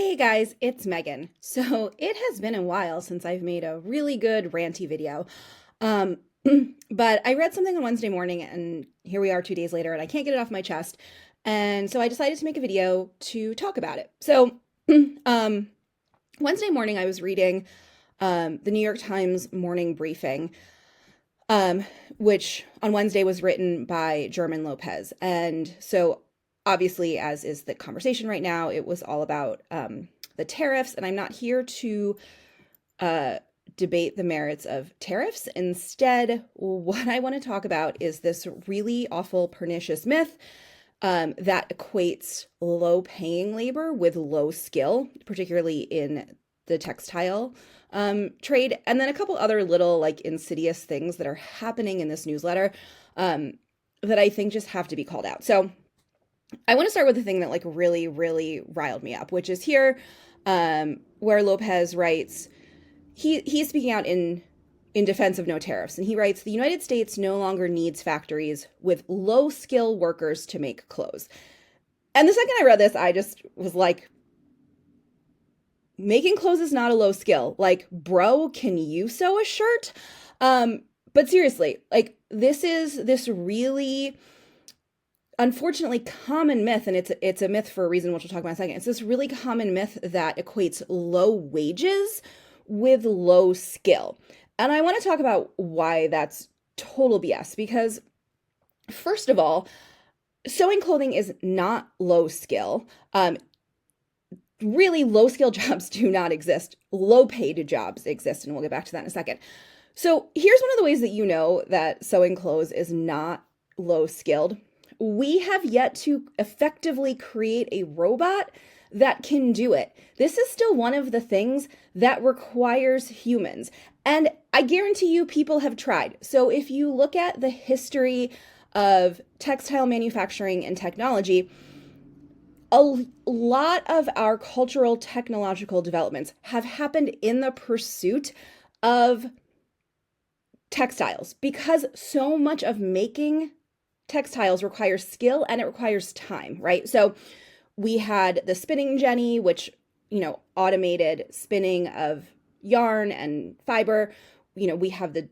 Hey guys, it's Megan. So it has been a while since I've made a really good ranty video. Um, but I read something on Wednesday morning and here we are 2 days later and I can't get it off my chest. And so I decided to make a video to talk about it. So um, Wednesday morning I was reading the New York Times morning briefing, um, which on Wednesday was written by German Lopez. And so obviously, as is the conversation right now, it was all about the tariffs. And I'm not here to uh, debate the merits of tariffs. Instead, what I want to talk about is this really awful, pernicious myth that equates low paying labor with low skill, particularly in the textile trade. And then a couple other little like insidious things that are happening in this newsletter that I think just have to be called out. So I want to start with the thing that like really, really riled me up, which is here where Lopez writes, he's speaking out in defense of no tariffs. And he writes, the United States no longer needs factories with low skill workers to make clothes. And the second I read this, I just was like, making clothes is not a low skill. Like, bro, can you sew a shirt? But seriously, like this is this really unfortunately common myth, and it's a myth for a reason, which we'll talk about in a second. It's this really common myth that equates low wages with low skill. And I want to talk about why that's total BS, because first of all, sewing clothing is not low skill. Really low skill jobs do not exist. Low paid jobs exist, and we'll get back to that in a second. So here's one of the ways that you know that sewing clothes is not low skilled. We have yet to effectively create a robot that can do it. This is still one of the things that requires humans. And I guarantee you people have tried. So if you look at the history of textile manufacturing and technology, a lot of our cultural technological developments have happened in the pursuit of textiles, because so much of making textiles requires skill and it requires time, right? So we had the spinning jenny, which, automated spinning of yarn and fiber. We have the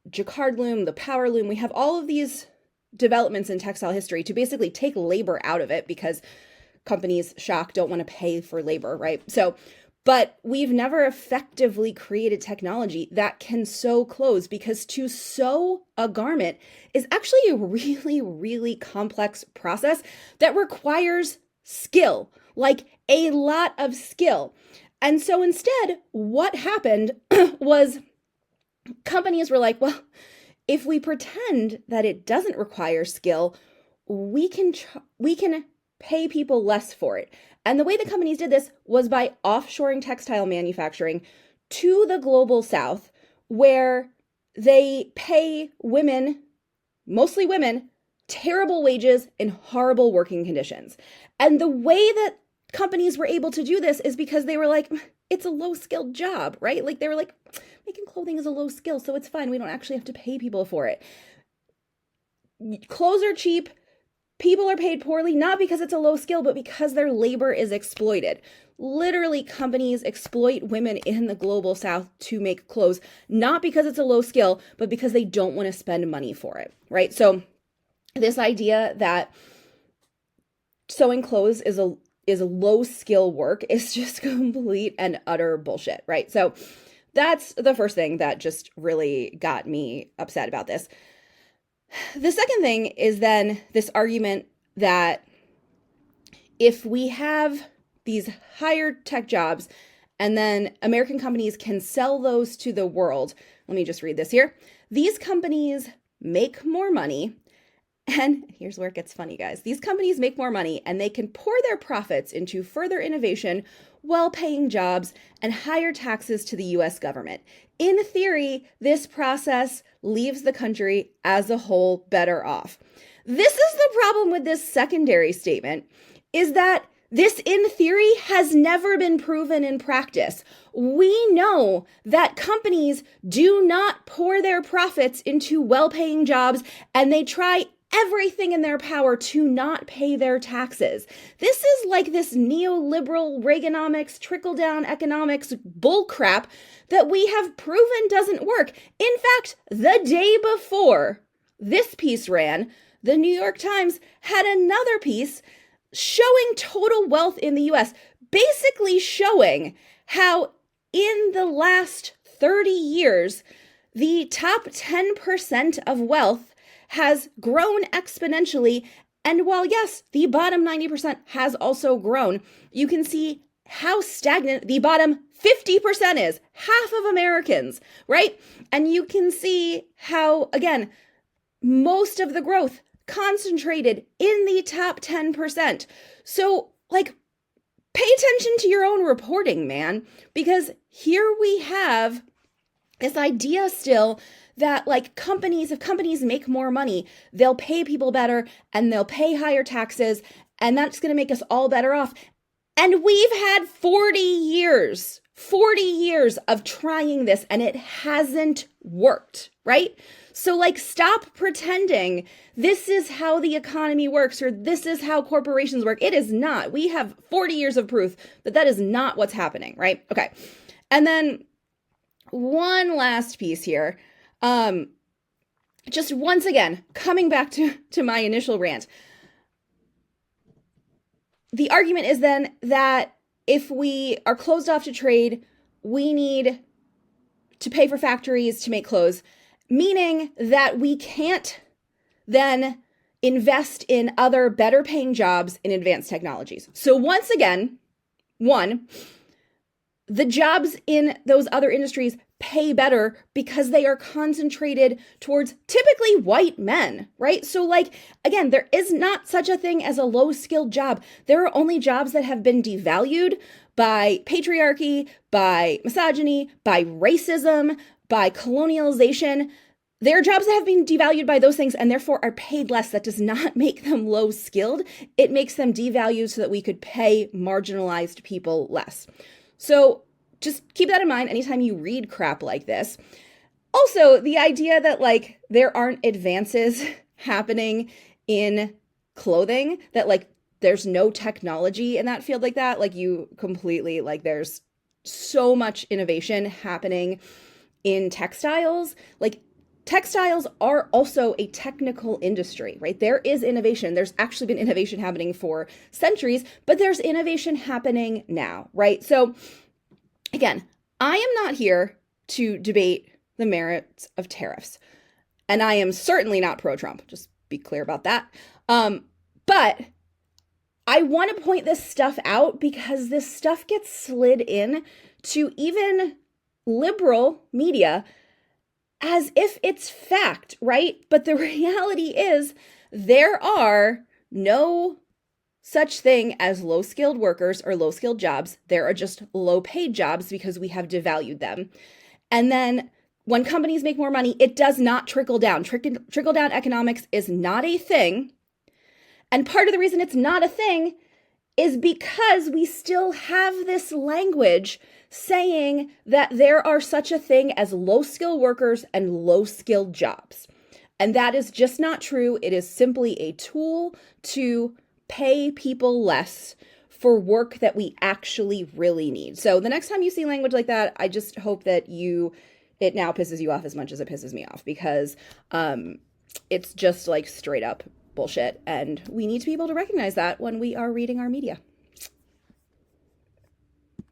jacquard loom, the power loom. We have all of these developments in textile history to basically take labor out of it because companies, don't want to pay for labor, right? So, but we've never effectively created technology that can sew clothes, because to sew a garment is actually a really, really complex process that requires skill, like a lot of skill. And so instead, what happened was companies were like, well, if we pretend that it doesn't require skill, we can pay people less for it. And the way the companies did this was by offshoring textile manufacturing to the global south, where they pay women, mostly women, terrible wages and horrible working conditions. And the way that companies were able to do this is because they were like, it's a low skilled job, right? Like they were like, making clothing is a low skill, so it's fine. We don't actually have to pay people for it. Clothes are cheap. People are paid poorly, not because it's a low skill, but because their labor is exploited. Literally, companies exploit women in the global south to make clothes, not because it's a low skill, but because they don't want to spend money for it, right? So this idea that sewing clothes is a low skill work is just complete and utter bullshit, right? So that's the first thing that just really got me upset about this. The second thing is then this argument that if we have these higher tech jobs and then American companies can sell those to the world, let me just read this here. These companies make more money. And here's where it gets funny, guys. These companies make more money and they can pour their profits into further innovation, well-paying jobs, and higher taxes to the US government. In theory, this process leaves the country as a whole better off. This is the problem with this secondary statement, is that this, in theory, has never been proven in practice. We know that companies do not pour their profits into well-paying jobs, and they try everything in their power to not pay their taxes. This is like this neoliberal Reaganomics, trickle-down economics bullcrap that we have proven doesn't work. In fact, the day before this piece ran, the New York Times had another piece showing total wealth in the US, basically showing how in the last 30 years, the top 10% of wealth has grown exponentially. And while, yes, the bottom 90% has also grown, you can see how stagnant the bottom 50% is, half of Americans, right? And you can see how, again, most of the growth concentrated in the top 10%. So, like, pay attention to your own reporting, man, because here we have this idea still that, like, if companies make more money, they'll pay people better and they'll pay higher taxes, and that's going to make us all better off. And we've had 40 years of trying this, and it hasn't worked, right? So, like, stop pretending this is how the economy works or this is how corporations work. It is not. We have 40 years of proof that that is not what's happening, right? Okay. And then one last piece here. Just once again, coming back to my initial rant. The argument is then that if we are closed off to trade, we need to pay for factories to make clothes, meaning that we can't then invest in other better paying jobs in advanced technologies. So once again, one, the jobs in those other industries pay better because they are concentrated towards typically white men, right? So, like, again, there is not such a thing as a low-skilled job. There are only jobs that have been devalued by patriarchy, by misogyny, by racism, by colonialization. There are jobs that have been devalued by those things and therefore are paid less. That does not make them low-skilled. It makes them devalued so that we could pay marginalized people less. So just keep that in mind anytime you read crap like this. Also, the idea that, like, there aren't advances happening in clothing, that, like, there's no technology in that field like that. Like, you completely, like, there's so much innovation happening in textiles. Like, textiles are also a technical industry, right? There is innovation. There's actually been innovation happening for centuries, but there's innovation happening now, right? So again, I am not here to debate the merits of tariffs, and I am certainly not pro-Trump. Just be clear about that. But I want to point this stuff out because this stuff gets slid in to even liberal media as if it's fact, right? But the reality is there are no such thing as low-skilled workers or low-skilled jobs. There are just low-paid jobs because we have devalued them. And then when companies make more money, it does not trickle down. Trickle-down economics is not a thing. And part of the reason it's not a thing is because we still have this language saying that there are such a thing as low-skilled workers and low-skilled jobs. And that is just not true. It is simply a tool to pay people less for work that we actually really need. So the next time you see language like that, I just hope that it now pisses you off as much as it pisses me off, because it's just, like, straight up bullshit. And we need to be able to recognize that when we are reading our media.